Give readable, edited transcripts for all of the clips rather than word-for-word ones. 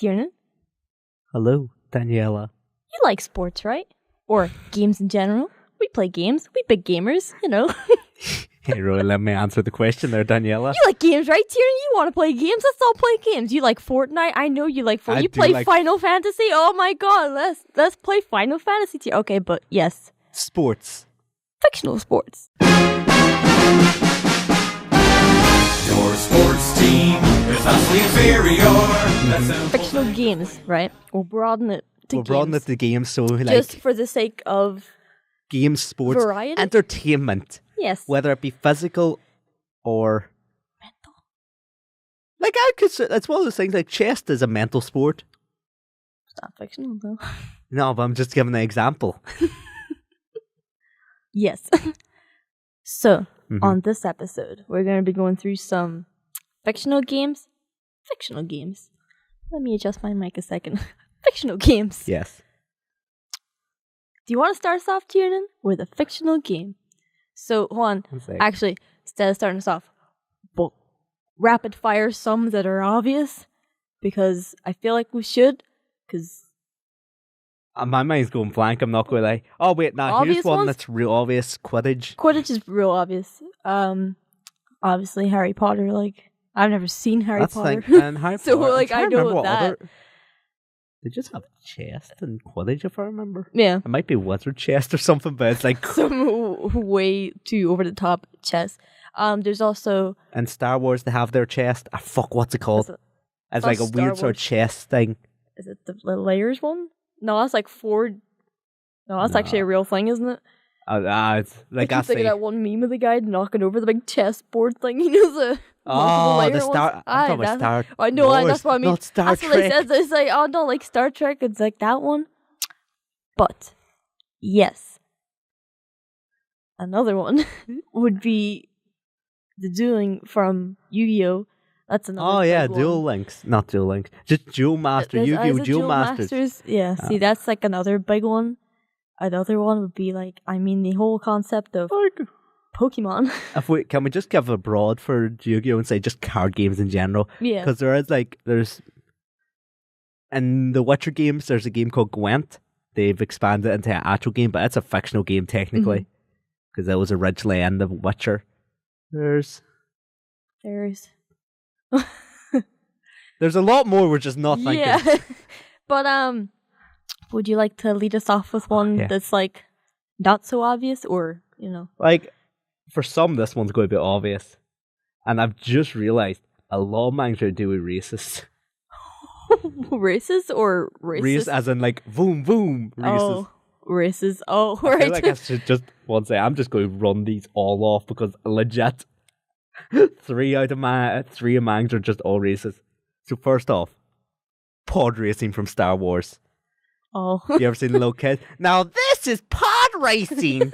Tiarnan, Hello, Daniela. you like sports, right? Or games in general? We play games. We big gamers, you know. Hey, really, let me answer the question there, Daniela. You like games, right, Tiarnan? You want to play games? Let's all play games. You like Fortnite? I know you like Fortnite. I You do play like- Final Fantasy? Oh my god, let's play Final Fantasy. Okay, but yes, Sports. fictional sports. Your sports team is vastly inferior. Fictional games, right? We'll broaden it to We'll games. broaden it to games, so like just for the sake of games, sports, variety? entertainment, yes. whether it be physical or Mental. like I could. It's one of those things like chess is a mental sport. It's not fictional though. No, but I'm just giving an example. Yes. So, Mhm. on this episode, we're going to be going through some fictional games. Fictional games. Let me adjust my mic a second. Fictional games. Yes. Do you want to start us off, Tiarnan, with a fictional game? So, hold on. One sec. Actually, instead of starting us off, we'll rapid fire some that are obvious, because I feel like we should, because My mind's going blank. I'm not going to lie. Oh wait, now Obvious here's one ones? that's real obvious. Quidditch. Quidditch is real obvious. Obviously Harry Potter, like, I've never seen Harry That's Potter. like and Harry So, Potter. I'm like, trying I to know remember what that. other- They just have chest and Quidditch, if I remember. Yeah. It might be wizard chest or something, but it's like Some way too over the top chess. There's also in Star Wars they have their chest. Ah, fuck, what's it called? It's like a Star weird sort Wars. of chest thing. is it the layers one? No, that's like four. No, that's actually a real thing, isn't it? It's like I I keep thinking say. of that one meme of the guy knocking over the big chessboard thing. You know the multiple Oh, layer the ones? Star. I'm talking about that's- Star. I know, Wars, that's what I mean. Not Star That's what they Trek. said. It's like, oh no, like Star Trek. It's like that one. But yes, another one would be the dueling from Yu-Gi-Oh. That's another. Oh yeah, big Duel one. Links, not Duel Links, just Duel Master. Is Yu-Gi-Oh! it Duel Masters. Yeah, see, that's like another big one. Another one would be like, I mean, the whole concept of Like, Pokemon. can we just give a broad for Yu-Gi-Oh! And say just card games in general? Yeah. Because there's in the Witcher games, there's a game called Gwent. They've expanded it into an actual game, but it's a fictional game technically, because that was originally in the Witcher. There's a lot more we're just not thinking. Yeah. But would you like to lead us off with one Yeah. that's like not so obvious, or you know? Like, for some, this one's going to be obvious. And I've just realised a lot of mine are to do with races. Races or Race races? as in like, boom, boom, races. Oh, races. Oh, I feel right. like I should just, one say, I'm just going to run these all off because legit, three of mine are just all races. So first off, pod racing from Star Wars. Oh, You ever seen the little kid? Now this is pod racing!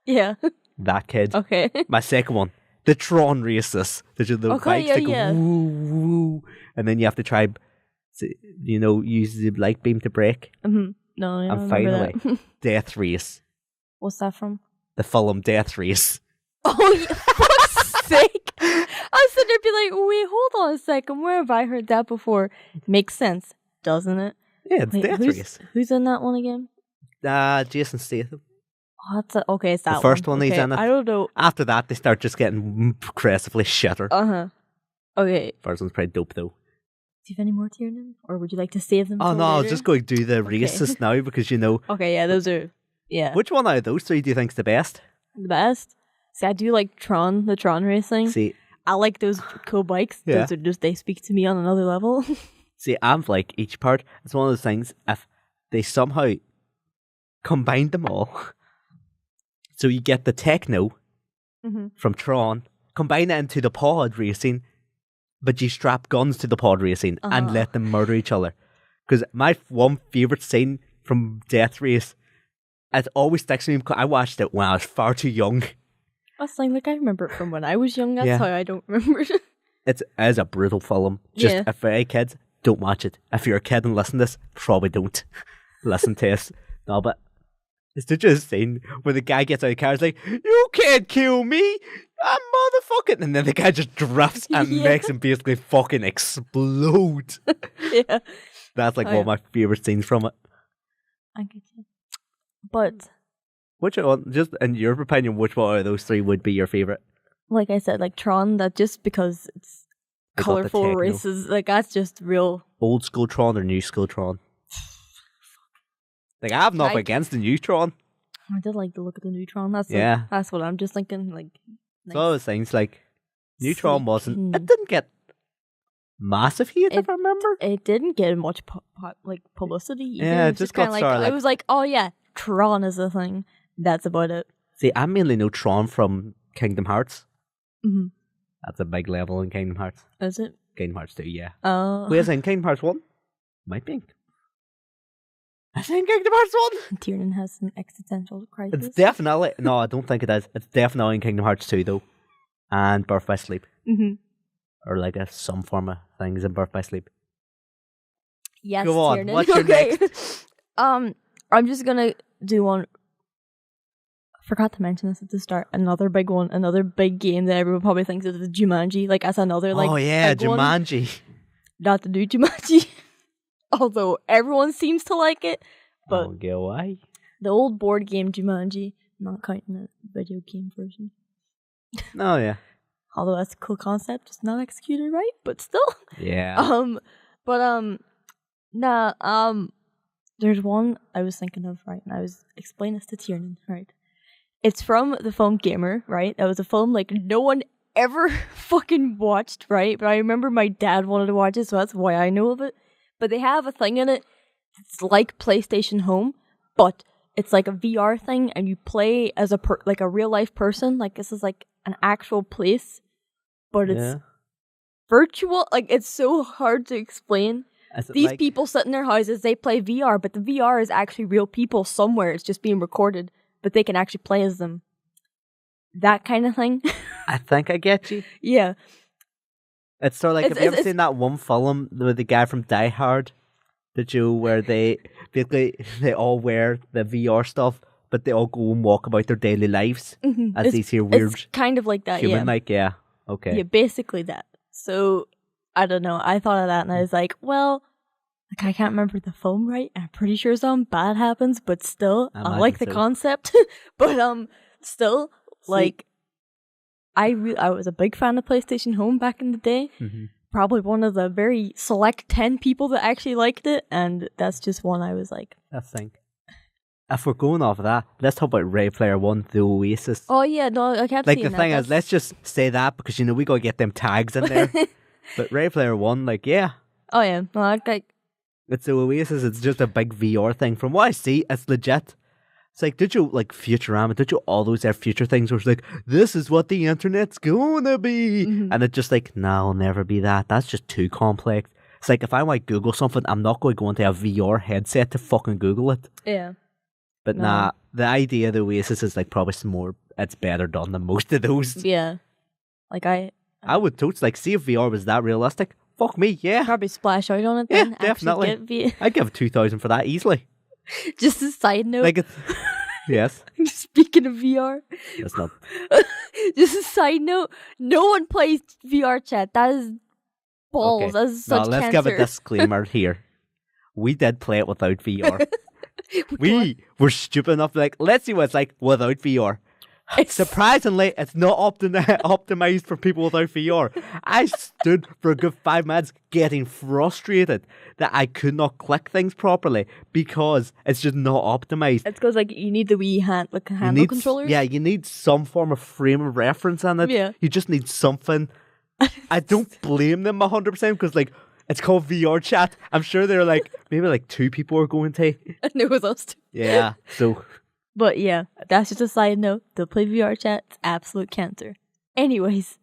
yeah. That kid. Okay. My second one, the Tron races. There's the Okay, bikes yeah, that go yeah. woo, woo. And then you have to try, use the light beam to brake. No, I And don't remember finally, that. Death Race. What's that from? The film Death Race. Oh, yeah, for fuck's sake. I was sitting there be like, wait, hold on a second. Where have I heard that before? Makes sense, doesn't it? Yeah, it's Wait, Death Race. who's in that one again? Jason Statham. Oh, okay, it's that The first one he's okay, in it. I don't know. After that, they start just getting progressively shitter. Uh-huh. Okay. First one's pretty dope, though. Do you have any more Tiarnan? Or would you like to save them Oh, till no, I was later? just going to do the races now because, Okay, yeah, those are... Yeah. which one out of those three do you think's the best? The best? See, I do like the Tron racing. See, I like those cool bikes. Yeah. Those are just, they speak to me on another level. I'm like each part. It's one of those things, if they somehow combine them all, so you get the techno from Tron, combine it into the pod racing, but you strap guns to the pod racing and let them murder each other. Because my one favourite scene from Death Race, it always sticks with me because I watched it when I was far too young. I was like, I remember it from when I was young. That's Yeah. how I don't remember it. It is a brutal film. Just Yeah. if you're any kids, don't watch it. If you're a kid and listen to this, probably don't listen to us. No, but it's just a scene where the guy gets out of the car and is like, "You can't kill me, I'm motherfucking," and then the guy just drifts and Yeah. makes him basically fucking explode. Yeah. That's like one of my favorite scenes from it. I get you. But which one, just in your opinion, which one of those three would be your favorite? Like I said, like Tron, that just because it's colorful races, like that's just real. Old school Tron or new school Tron? Like I have nothing against the new Tron. I did like the look of the new Tron. That's that's what I'm just thinking. Like nice. So those things like new Tron wasn't. It didn't get massive heat, if I remember. It didn't get much publicity. Either. Yeah, it just got like, started. I was like, oh yeah, Tron is a thing. That's about it. See, I mainly know Tron from Kingdom Hearts. Mm-hmm. That's a big level in Kingdom Hearts. Is it? Kingdom Hearts 2, yeah. Oh. Whereas in Kingdom Hearts 1? Might be. I think Kingdom Hearts 1? Tiarnan has an existential crisis. It's definitely... No, I don't think it is. It's definitely in Kingdom Hearts 2, though. And Birth by Sleep. Mm-hmm. Or like some form of things in Birth by Sleep. Yes, go on. Tiarnan. What's your next? I'm just gonna do one. I forgot to mention this at the start. Another big one, another big game that everyone probably thinks is the Jumanji. Like as another like. Oh yeah, big Jumanji. One. Not the new Jumanji. Although everyone seems to like it, but okay, why? The old board game Jumanji, not counting the video game version. Oh yeah. Although that's a cool concept, just not executed right, but still. Yeah. There's one I was thinking of, right, and I was explaining this to Tiarnan, right. It's from the film Gamer, right? That was a film like no one ever fucking watched, right? But I remember my dad wanted to watch it, so that's why I know of it. But they have a thing in it. It's like PlayStation Home, but it's like a VR thing, and you play as like a real life person. Like this is like an actual place, but it's virtual. Like it's so hard to explain. These people sit in their houses, they play VR, but the VR is actually real people somewhere. It's just being recorded, but they can actually play as them. That kind of thing. I think I get you. Yeah. It's sort of like, have you ever seen that one film with the guy from Die Hard? Where they all wear the VR stuff, but they all go and walk about their daily lives as these here weird. It's kind of like that, human like, yeah. Okay. Yeah, basically that. So, I don't know. I thought of that and I was like, well, like I can't remember the film right. I'm pretty sure something bad happens, but still, I like the concept. But still, like, I was a big fan of PlayStation Home back in the day. Mm-hmm. Probably one of the very select 10 people that actually liked it, and that's just one I was like. I think. If we're going off of that, let's talk about Ready Player One, the Oasis. Oh yeah, no, I kept like seeing the thing that. Is, let's just say that because we gotta get them tags in there. But Ready Player One, like, yeah. Oh yeah, well, like it's the Oasis. It's just a big VR thing. From what I see, it's legit. It's like, did you like Futurama? Did you all those future things where it's like, this is what the internet's gonna be? Mm-hmm. And it's just like, no, it'll never be that. That's just too complex. It's like, if I want to Google something, I'm not going to go into a VR headset to fucking Google it. Yeah. But nah, the idea of the Oasis is like probably some more, it's better done than most of those. Yeah. Like I would totes like, see if VR was that realistic. Fuck me, yeah. Probably splash out on it then. Yeah, definitely. I'd give 2,000 for that easily. Just a side note. Like it's, yes. Speaking of VR. That's not. Just a side note. No one plays VR chat. That is balls. Okay. That is such let's cancer. Give a disclaimer here. We did play it without VR. we were stupid enough to like, let's see what it's like without VR. Surprisingly, it's not optimized for people without VR. I stood for a good 5 minutes getting frustrated that I could not click things properly because it's just not optimized. It's because like you need the Wii handle controllers. Yeah, you need some form of frame of reference on it. Yeah. You just need something. I don't blame them 100% because like it's called VR chat. I'm sure they're like maybe like 2 people are going to. And it was us 2. Yeah. So. But yeah, that's just a side note. They'll play VR chat. It's absolute cancer. Anyways,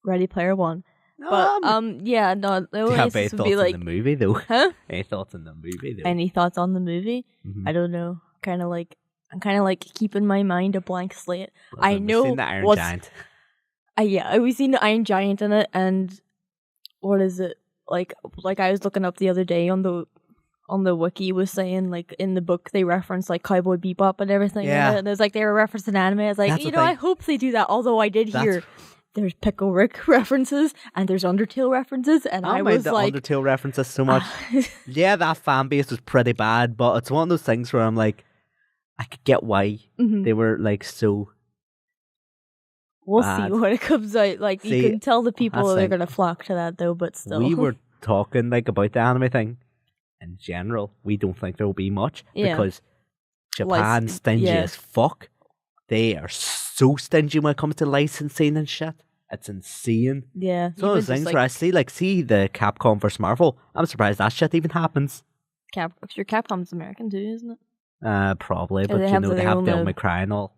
Ready Player One. But yeah, no. The Oasis would be like on the movie though. Huh? Any thoughts on the movie though? Any thoughts on the movie? Mm-hmm. I don't know. I'm kind of like keeping my mind a blank slate. I know we've seen the Iron Giant. Yeah, we've seen the Iron Giant in it, and what is it like? Like I was looking up the other day on the wiki was saying like in the book they reference like Cowboy Bebop and everything. Yeah. And there's like they were referencing anime. I was like, I hope they do that. Although I did hear there's Pickle Rick references and there's Undertale references, and I mind was the like, Undertale references so much. Yeah, that fan base was pretty bad, but it's one of those things where I'm like, I could get why they were like so. We'll bad. see when it comes out. Like, See, you can tell the people that's they're like- gonna flock to that though, but still. We were talking like about the anime thing. In general, we don't think there will be much because Japan's stingy as fuck. They are so stingy when it comes to licensing and shit. It's insane. Yeah. It's one of those things where I see the Capcom versus Marvel. I'm surprised that shit even happens. Capcom's American too, isn't it? Probably, but they you have know they their have own, Devil May Cry and all.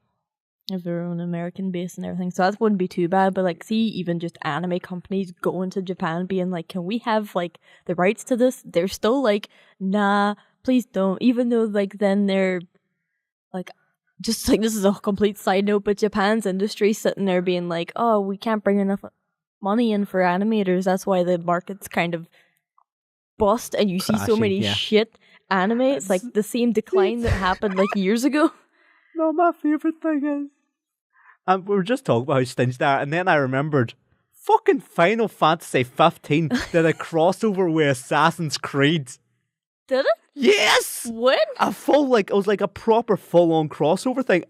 Have their own American base and everything, so that wouldn't be too bad. But like, see, even just anime companies going to Japan being like, can we have like the rights to this? They're still like, nah, please don't. Even though like then they're like, just like, this is a complete side note, but Japan's industry sitting there being like, oh, we can't bring enough money in for animators. That's why the market's kind of bust, and you see so many shit anime. It's like the same decline that happened like years ago. No, my favorite thing is. And we were just talking about how stingy they are, and then I remembered fucking Final Fantasy 15 did a crossover with Assassin's Creed. Did it? Yes! When? It was like a proper full-on crossover thing.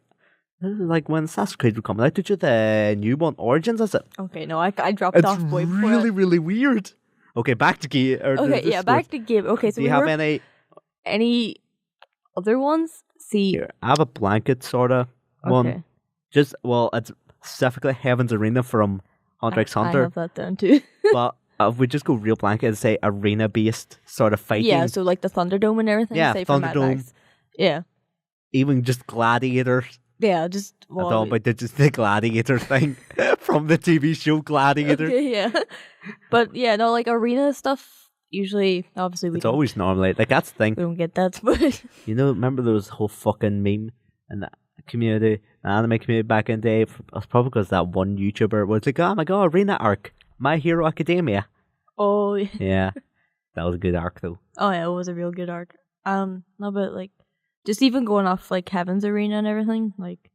Like when Assassin's Creed were coming out, did you the new one, Origins, is it? Okay, no, I dropped off way before. It's really, really weird. Okay, back to game. Back to game. Okay, so do you have any other ones? See, here, I have a blanket sort of one. It's specifically Heaven's Arena from Hunter x Hunter. I have that down too. But if we just go real blanket and say arena-based sort of fighting. Yeah, so like the Thunderdome and everything. Yeah, say from Mad Thunderdome. Max. Yeah. Even just Gladiators. Yeah, just... I thought about just the Gladiator thing from the TV show Gladiator. Okay, yeah. But yeah, no, like arena stuff, usually, obviously It's always normally, like that's the thing. We don't get that, but... You know, remember there was a whole fucking meme in the community, the anime community back in the day? It's probably because that one YouTuber was like, oh my god, arena arc, My Hero Academia. Oh, yeah. That was a good arc though. Oh yeah, it was a real good arc. No, but like, just even going off like Heaven's Arena and everything, like,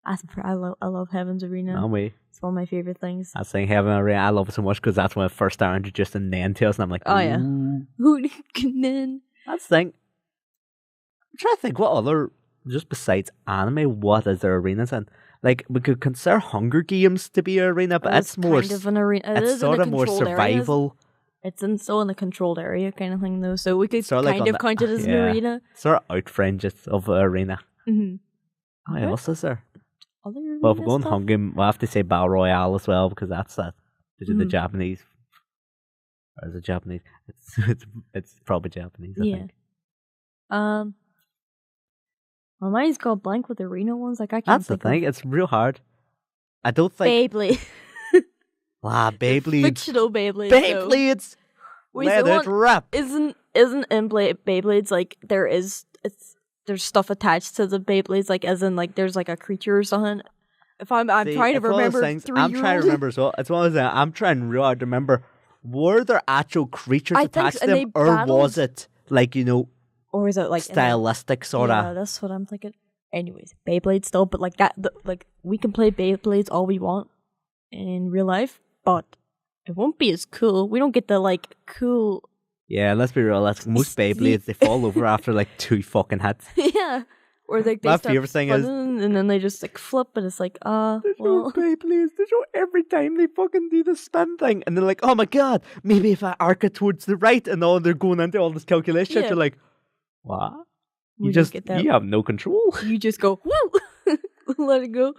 I love Heaven's Arena. No way. It's one of my favorite things. I was saying Heaven's Arena, I love it so much because that's when it first started introducing Nen to us, and I'm like, oh yeah. Who Nen? That's the thing. I'm trying to think what other, just besides anime, what is there arenas in? Like, we could consider Hunger Games to be an arena, but it's more... kind of an arena. It's sort of more survival. It's still in a controlled area kind of thing, though, so we could sort kind of count it as an arena. Sort of out fringes of an arena. Mm-hmm. What else is there? Other well, if we're going Hunger Games, we'll have to say Battle Royale as well, because that's that. The Japanese... Or is it Japanese? It's probably Japanese, I think. My mind's gone blank with arena ones. Like, I can't That's think the thing. It's real hard. I don't think... Beyblade. Beyblades. Fictional Beyblades. Beyblades. Wait, Let it rip. Isn't in Beyblades like there's stuff attached to the Beyblades, like as in like there's like a creature or something. If I'm trying to remember. I'm trying to remember as well. It's one of those things. I'm trying real hard to remember. Were there actual creatures attached to them, or was it like, or is it like stylistic sort of? Yeah, that's what I'm thinking. Anyways, Beyblade still, but like that, like we can play Beyblades all we want in real life, but it won't be as cool. We don't get the like cool. Yeah, let's be real. Most Beyblades, they fall over after like 2 fucking hits. Yeah, or like they my start favorite thing is, and then they just like flip, and it's like there's no Beyblades. There's no every time they fucking do the spin thing, and they're like, oh my god, maybe if I arc it towards the right, and all they're going into all this calculation, you're like, what? You have no control. You just go woo, let it go.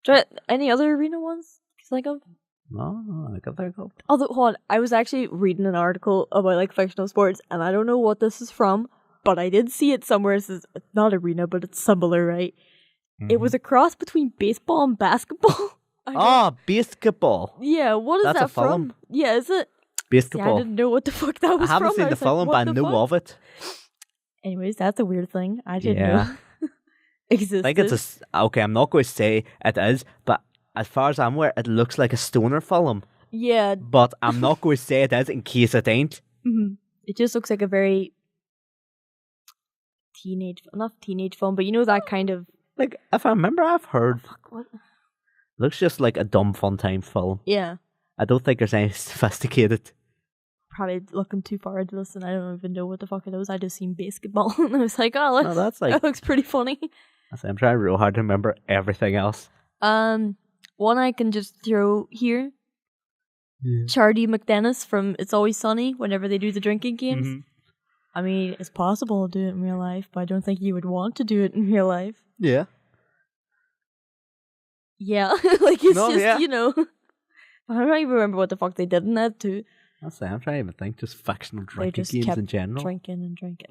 Try any other arena ones? Like No, I can think of. Although, hold on, I was actually reading an article about like fictional sports, and I don't know what this is from, but I did see it somewhere. It says it's not arena, but it's similar, right? Mm-hmm. It was a cross between baseball and basketball. Basketball. Yeah, what is That's that a film. from? Yeah, is it? Basketball. See, I didn't know what the fuck that was from. I haven't seen the film, but I know of it. Anyways, that's a weird thing. I didn't know existed. I think it's okay, I'm not going to say it is, but as far as I'm aware, it looks like a stoner film. Yeah. But I'm not going to say it is in case it ain't. Mm-hmm. It just looks like a very not teenage film, but that kind of... Like, if I remember, I've heard... Fuck, what? looks just like a dumb fun time film. Yeah. I don't think there's any sophisticated. Probably looking too far into this, and I don't even know what the fuck it was. I just seen basketball, and I was like, "Oh, No, that's like that looks pretty funny." I'm trying real hard to remember everything else. One I can just throw here. Yeah. Chardy McDennis from It's Always Sunny. Whenever they do the drinking games, I mean, it's possible to do it in real life, but I don't think you would want to do it in real life. Yeah. Yeah, like it's just you know. I don't even remember what the fuck they did in that too. I'm trying to even think. Just fictional drinking games in general. Drinking and drinking.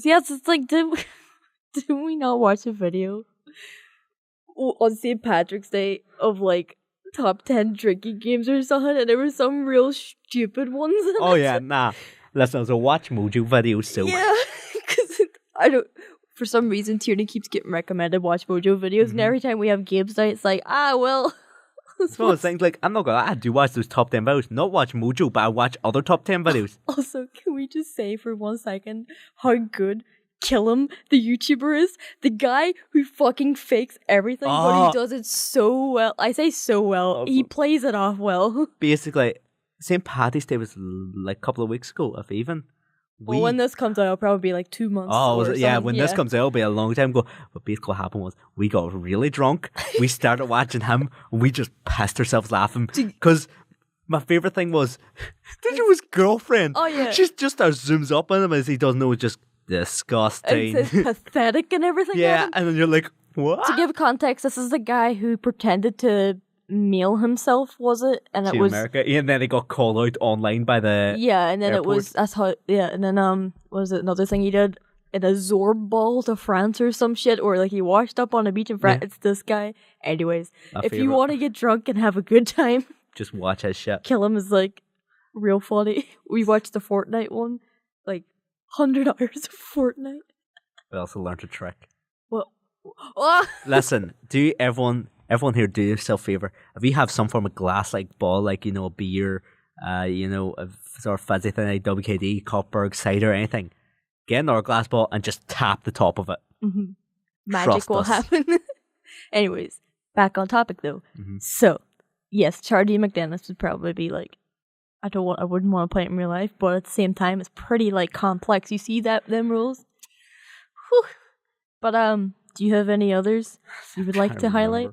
Yes, it's like did we not watch a video on St. Patrick's Day of like top 10 drinking games or something, and there were some real stupid ones. Oh yeah, nah. Listen, it was a Watch Mojo video, so yeah, because I don't. For some reason, Tiarnan keeps getting recommended Watch Mojo videos, and every time we have games night, it's like, well. It's one of those things like, I'm not gonna lie, I do watch those top 10 videos. Not watch Mojo, but I watch other top 10 videos. Also, can we just say for 1 second how good Killam, the YouTuber, is? The guy who fucking fakes everything, but he does it so well. I say so well. He plays it off well. Basically, St. Paddy's Day was like a couple of weeks ago, if even. Well, when this comes out, it'll probably be like 2 months. Oh, when this comes out, it'll be a long time ago. But basically what happened was, we got really drunk, we started watching him, and we just pissed ourselves laughing. Because my favourite thing was, did you his girlfriend? Oh, yeah. She just zooms up on him as he doesn't know, it's just disgusting. It's pathetic and everything. Yeah, and then you're like, what? To give context, this is the guy who pretended to mail himself, was it? And it was America. Yeah, and then he got called out online by the and then airport. it was and then what was it another thing he did in a Zorb ball to France or some shit, or like he washed up on a beach in France. It's this guy. Anyways, if you want to get drunk and have a good time, just watch his shit. Killam is like real funny. We watched the Fortnite one, like 100 hours of Fortnite. We also learned a trick. Well, listen, everyone here, do yourself a favour. If you have some form of glass like ball, like, you know, a beer, a sort of fizzy thing like WKD, Cottberg, cider, anything, get another glass ball and just tap the top of it. Magic will happen. Anyways, back on topic though. So, yes, Chardy McDennis would probably be like, I wouldn't want to play it in real life, but at the same time, it's pretty like complex. You see them rules? Whew. But do you have any others you would like to highlight?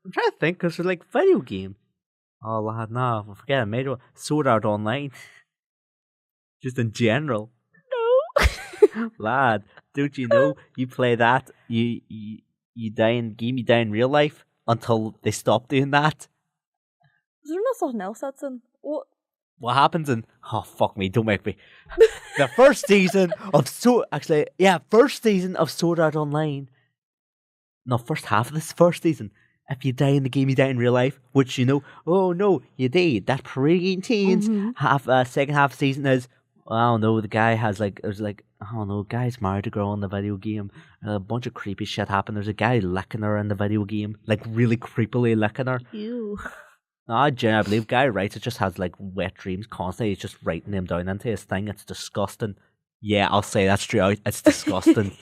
I'm trying to think, because they're like video game. Oh, lad, no, I forget I made one. Sword Art Online. Just in general. No. Lad, don't you know, you play that, you die in game, you die in real life, until they stop doing that. Is there not something else that's in? What happens in... Oh, fuck me, don't make me. The first season of Sword Art Online. No, first half of this first season. If you die in the game, you die in real life, which, you know, oh no, you did. That pre-teens second half season is, I don't know, the guy has like, there's like, I don't know, guy's married a girl in the video game, a bunch of creepy shit happened. There's a guy licking her in the video game, like really creepily licking her. Ew. No, I genuinely believe guy writes it just has like wet dreams constantly. He's just writing them down into his thing. It's disgusting. Yeah, I'll say that straight out. It's disgusting.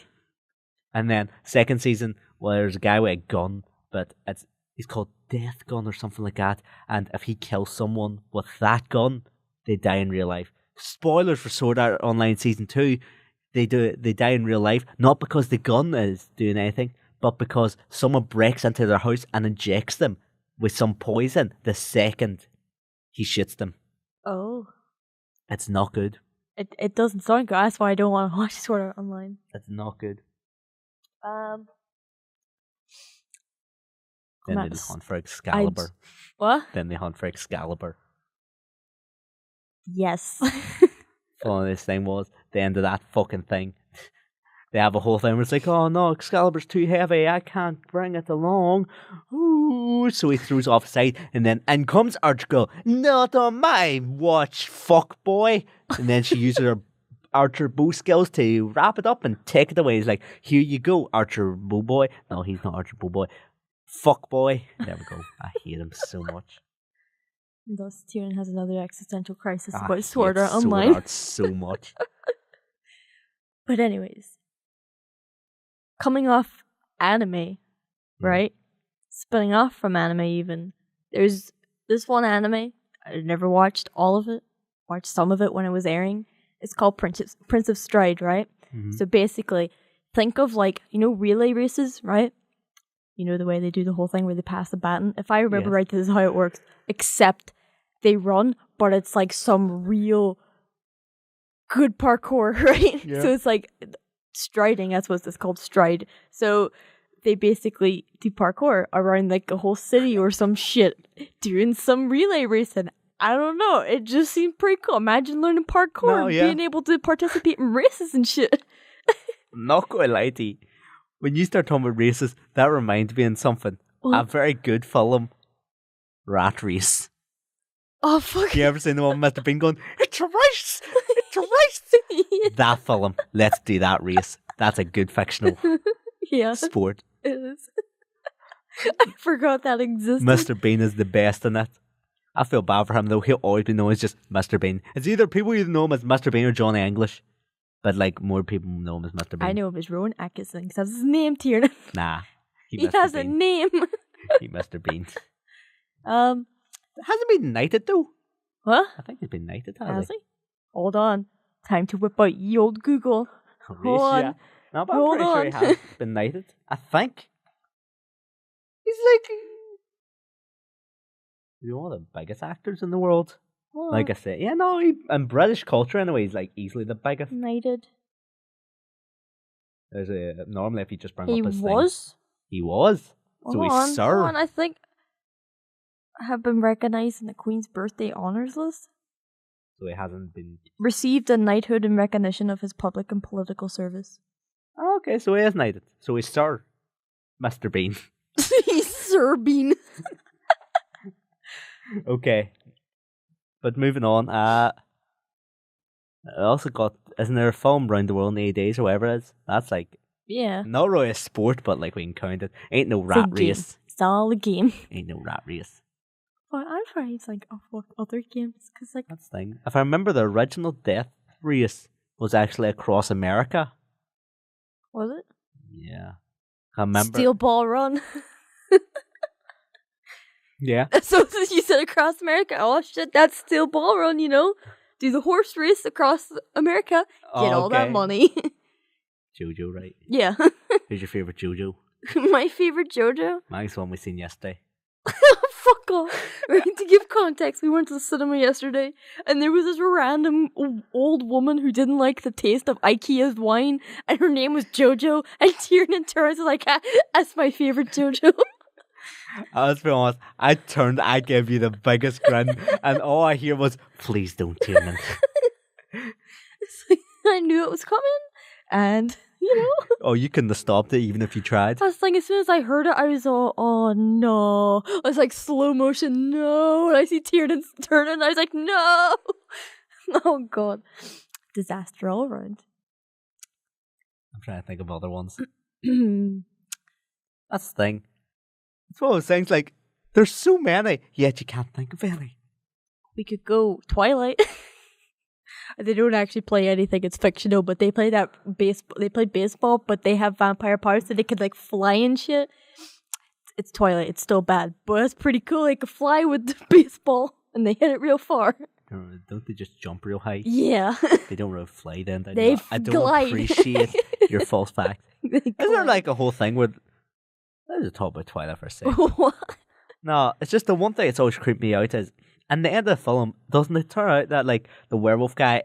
And then second season, well, there's a guy with a gun, but he's called Death Gun or something like that. And if he kills someone with that gun, they die in real life. Spoilers for Sword Art Online Season 2. They die in real life, not because the gun is doing anything, but because someone breaks into their house and injects them with some poison the second he shits them. Oh. It's not good. It doesn't sound good. That's why I don't want to watch Sword Art Online. It's not good. Then they hunt for Excalibur. What? Then they hunt for Excalibur. Yes. Funniest thing was the end of that fucking thing. They have a whole thing where it's like, oh no, Excalibur's too heavy, I can't bring it along. Ooh. So he throws off aside, and then in comes Archgirl. Not on my watch, fuck boy. And then she uses her archer bow skills to wrap it up and take it away. He's like, here you go, Archer Bow Boy. No, he's not Archer Bow Boy. Fuck boy. There we go. I hate him so much. Thus, Tiarnan has another existential crisis about Sword Art Online. Sword Art so much. But anyways, coming off anime, right? Spinning off from anime even. There's this one anime, I never watched all of it, watched some of it when it was airing. It's called Prince of Stride, right? So basically, think of like, relay races, right? You know the way they do the whole thing where they pass the baton? If I remember right, this is how it works. Except they run, but it's like some real good parkour, right? Yeah. So it's like striding, that's what it's called, stride. So they basically do parkour around like a whole city or some shit, doing some relay racing. I don't know. It just seemed pretty cool. Imagine learning parkour and being able to participate in races and shit. I'm not going to lie to you. When you start talking about races, that reminds me of something. A very good film, Rat Race. Oh, fuck. You ever seen the one with Mr. Bean going, it's a race! It's a race! Yeah. That film. Let's do that race. That's a good fictional sport. It is. I forgot that existed. Mr. Bean is the best in it. I feel bad for him though. He'll always be known as just Mr. Bean. It's either people either know him as Mr. Bean or Johnny English. But like more people know him as Mr. Bean. I know him as Rowan Atkinson because that's his name, Tiarnan. Nah. He has a name. He Mr. Bean. Hasn't he been knighted though? What? I think he's been knighted, has he? Hold on. Time to whip out ye old Google. Hold on. Yeah. No, but I'm pretty sure he has been knighted. I think. He's like one of the biggest actors in the world. Oh. Like I said, in British culture anyway, he's like easily the biggest. Knighted. Normally if you just bring up his He was? So he's Sir. Hold on, I think I have been recognized in the Queen's birthday honours list. So he hasn't been... Received a knighthood in recognition of his public and political service. Oh, okay, so he is knighted. So he's Sir Mr. Bean. He's Sir Bean. Okay. But moving on, I also got... Isn't there a film Round the World in 8 days or whatever it is? That's like... Yeah. Not really a sport, but like we can count it. Ain't no rat race. It's all a game. Ain't no rat race. Well, I'm trying to think of what other games, because like... That's the thing. If I remember, the original Death Race was actually across America. Was it? Yeah. I remember... Steel Ball Run. Yeah. So you said across America. Oh shit, that's Steel Ball Run, Do the horse race across America. Get all that money. JoJo, right? Yeah. Who's your favourite JoJo? My favourite JoJo? Mine's the one we seen yesterday. Fuck off. Right, to give context, we went to the cinema yesterday, and there was this random old woman who didn't like the taste of IKEA's wine, and her name was JoJo, and Tiarnan turns like, that's my favourite JoJo. Let's be honest, I gave you the biggest grin, and all I hear was, please don't, Tiarnan. I knew it was coming, and... Oh, you couldn't have stopped it even if you tried. I was like, as soon as I heard it, I was all, oh no. I was like, slow motion, no. And I see Tiarnan turning, and I was like, no. Oh god. Disaster all around. I'm trying to think of other ones. That's the thing. It's one of those things like, there's so many, yet you can't think of any. We could go Twilight. They don't actually play anything, it's fictional, but they play they play baseball, but they have vampire powers so they could like fly and shit. It's Twilight, it's still bad, but it's pretty cool. They could fly with the baseball and they hit it real far. Don't they just jump real high? Yeah. They don't really fly then. I don't appreciate your false fact. Isn't there like a whole thing where... Let's just talk about Twilight for a second. What? No, it's just the one thing that's always creeped me out is, in the end of the film, doesn't it turn out that like the werewolf guy,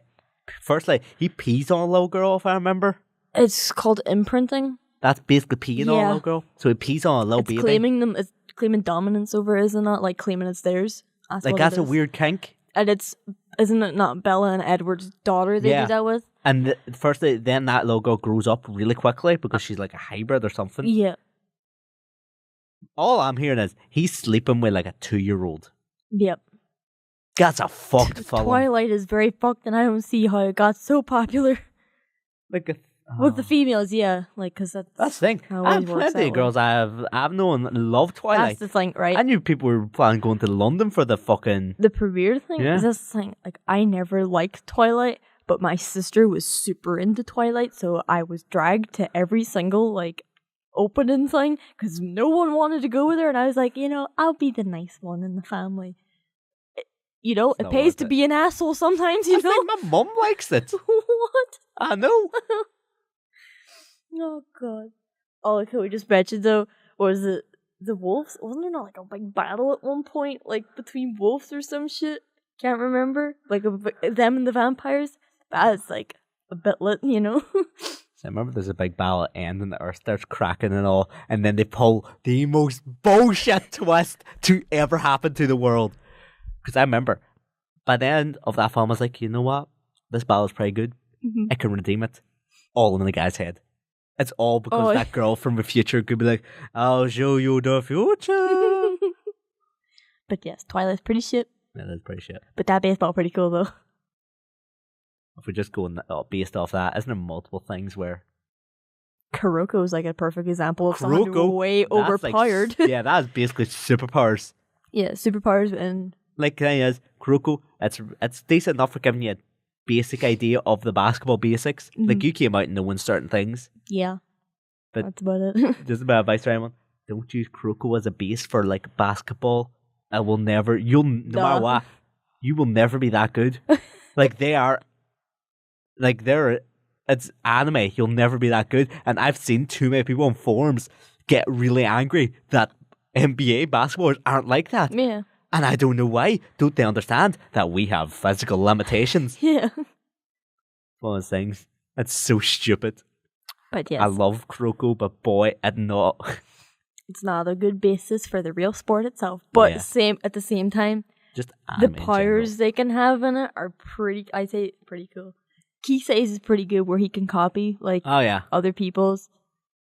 firstly, he pees on a little girl, if I remember? It's called imprinting. That's basically peeing on a little girl. So he pees on a little baby. It's claiming dominance over, isn't it? Like claiming it's theirs. That's a weird kink. And isn't it not Bella and Edward's daughter they do that with? And firstly, then that little girl grows up really quickly because she's like a hybrid or something. Yeah. All I'm hearing is he's sleeping with like a 2-year-old. Yep. That's a fucked film. Twilight is very fucked, and I don't see how it got so popular. Like with the females, yeah, like because that's the thing. I have plenty of girls I've known love Twilight. That's the thing, right? I knew people were planning going to London for the premiere thing. Yeah. That's the thing. Like I never liked Twilight, but my sister was super into Twilight, so I was dragged to every single like opening thing because no one wanted to go with her, and I was like, I'll be the nice one in the family. It not pays worth to it. be an asshole sometimes, I think my mum likes it. What? I know. Oh god. Oh, can we just mention though? Was it the wolves? Wasn't there not like a big battle at one point, like between wolves or some shit? Can't remember. Like them and the vampires. That's like a bit lit, So I remember there's a big battle at the end and the earth starts cracking and all, and then they pull the most bullshit twist to ever happen to the world. Because I remember by the end of that film, I was like, you know what? This battle's pretty good. Mm-hmm. I can redeem it. All in the guy's head. It's all because that girl from the future could be like, I'll show you the future. But yes, Twilight's pretty shit. Yeah, that's pretty shit. But that baseball pretty cool though. If we just go based off that, isn't there multiple things where Kuroko's like a perfect example of someone Kuroko, way overpowered. Like, yeah, that's basically superpowers. Yeah, superpowers and Like the thing is, Kuroko, it's decent enough for giving you a basic idea of the basketball basics. Mm-hmm. Like you came out knowing certain things. yeah, But that's about it. just a bit of advice to anyone. Don't use Kuroko as a base for like basketball. No matter what, you will never be that good. Like it's anime, you'll never be that good. And I've seen too many people on forums get really angry that NBA basketballers aren't like that. Yeah. And I don't know why. Don't they understand that we have physical limitations? Yeah. One of those things. It's so stupid. But yes. I love Kuroko, but boy, it's not. It's not a good basis for the real sport itself. But Yeah. at the same time, Just the anime in powers they can have in it are pretty cool. Kisei's is pretty good where he can copy like general. Oh yeah. other people's.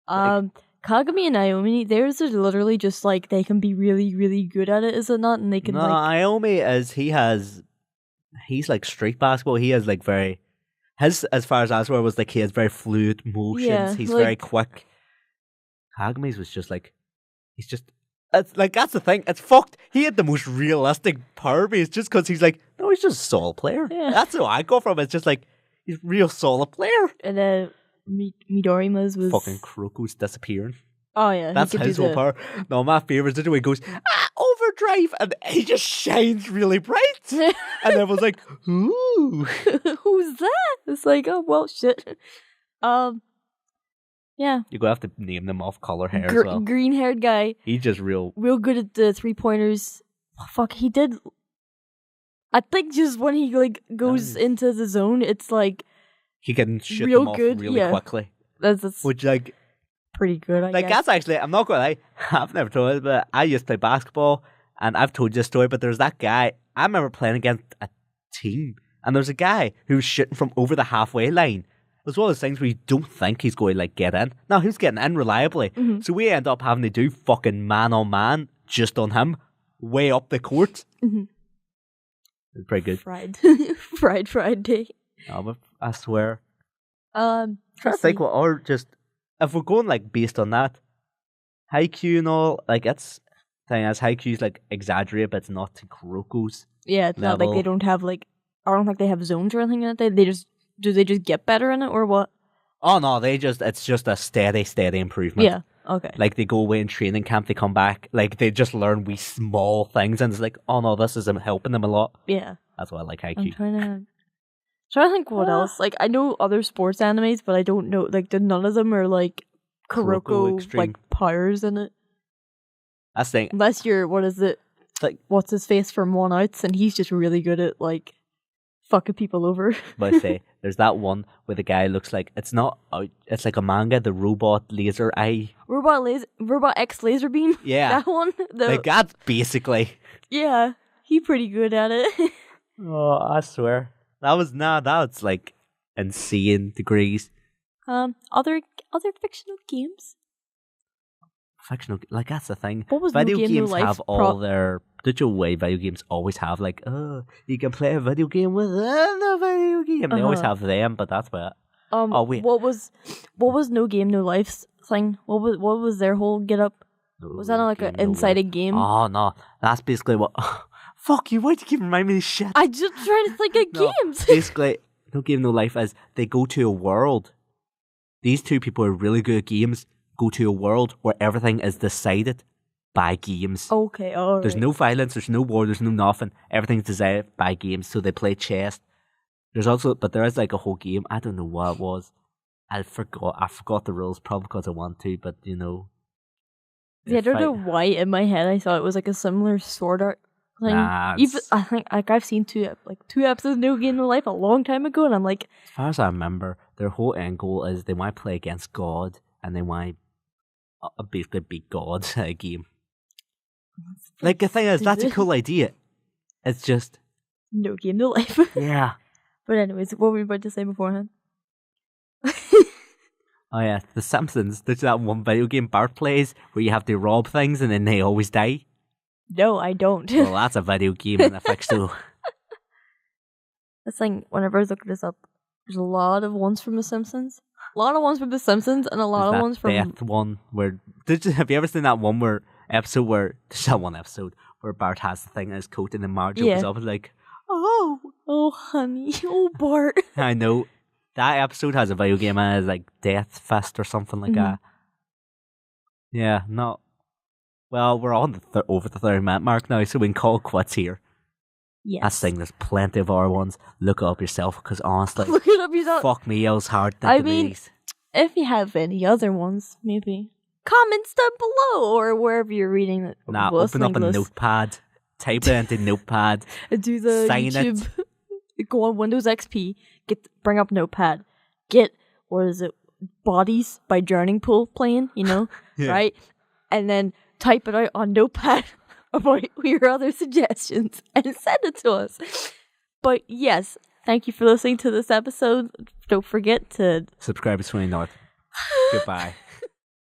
Kagami and Naomi, theirs are literally just like they can be really, really good at it, is it not? And they can No, Naomi he's like street basketball. He has like as far as I was aware, was like he has very fluid motions. Yeah, He's like- very quick. Kagami's was just like, it's like, that's the thing. It's fucked. He had the most realistic power base just because he's like, no, he's just a solid player. Yeah. That's what I go from. It's just like, he's a real solid player. And then Midorima's was Fucking Kuroko's disappearing. Oh yeah, That's he could his do whole power. No, my favourite is the way he goes, overdrive, and he just shines really bright. And everyone's like, ooh. Who's that? It's like, oh well, shit. Yeah. You're going to have to name them off color hair as well. Green-haired guy, He's just real. real good at the 3-pointers. Oh, fuck, he did. I think just when he like goes into the zone, it's like He can shoot real them off good, really yeah. quickly. that's Which, like, pretty good. I guess. that's actually, I'm not going to lie, I've never told it, but I used to play basketball, and I've told you a story, but there's that guy, I remember playing against a team, and there's a guy who was shooting from over the halfway line. It was one of those things where you don't think he's going to, like, get in. No, he was getting in reliably. Mm-hmm. So we end up having to do fucking man-on-man just on him, way up the court. Mm-hmm. It's pretty good. Fried day. No, but I swear. Let's I think see. if we're going like based on that, Haikyuu and all, like it's thing as Haikyuu's like exaggerated, but it's not to Kuroko's. Yeah, it's not like they level. don't have like I don't think they have zones or anything in it. They just get better in it or what? Oh no, it's just a steady improvement. Yeah. Okay. Like they go away in training camp, they come back, like they just learn wee small things, and it's like, oh no, this is helping them a lot. Yeah. That's why I like I'm Haikyuu. trying to think what else. Like I know other sports animes, but I don't know like none of them are like Kuroko Extreme. like powers in it. That's the thing. Unless you're what is it? Like What's his face from One Outs, and he's just really good at like fucking people over. But I say there's that one where the guy looks like it's like a manga, the robot laser eye. Robot X laser beam. Yeah. That one. Like that's basically. Yeah, he pretty good at it. Oh, I swear. That's like insane degrees. Other fictional games. Fictional, like that's the thing. What was video No Game No games Life have all their. Did you way video games always have like, oh, you can play a video game with another video game. They always have them, but that's what. Oh wait, what was No Game No Life's thing? What was their whole get up? Was that like an inside a game? Oh no, that's basically what. Fuck you! Why'd you keep reminding me of this shit? I just trying to think of No, games. Basically, No Game No Life is they go to a world. These two people are really good at games. go to a world where everything is decided by games. Okay, alright. There's no violence, there's no war, there's no nothing. Everything's decided by games, so they play chess. But there is like a whole game. I don't know what it was. I forgot the rules, probably because I want to, but you know. Yeah, I don't know why in my head I thought it was like a similar Sword Art thing. Nah, Even I think I've seen two episodes of No Game No Life a long time ago, and I'm like, as far as I remember, their whole end goal is they want to play against God, and they want to basically beat God at a game. Like the thing is, that's a cool idea. It's just No Game No Life. Yeah. But anyways, what were we about to say beforehand? Oh yeah, The Simpsons. There's that one video game Bart plays where you have to rob things and then they always die. No, I don't. Well, that's a video game in a fictional. This thing, whenever I was looking this up, there's a lot of ones from The Simpsons. A lot of ones from The Simpsons and a lot of ones from... Death one where... Have you ever seen that one episode where... There's that one episode where Bart has the thing in his coat and then Marge opens up and like, oh honey, oh Bart. I know. That episode has a video game in it, like Death Fist or something like that. Yeah, not... Well, we're on over the 30-minute mark now, so we can call quits here. Yes. I think there's plenty of other ones. Look it up yourself, because honestly, look it up yourself. Fuck me, I was hard thinking these. If you have any other ones, maybe comments down below or wherever you're reading it. Nah, open up a notepad, type it into Notepad, do the sign YouTube. it. Go on Windows XP, bring up Notepad, what is it, Bodies by Drowning Pool playing, yeah. Right? And then type it out on Notepad about your other suggestions and send it to us. But yes, thank you for listening to this episode. Don't forget to subscribe to Swing North. Goodbye.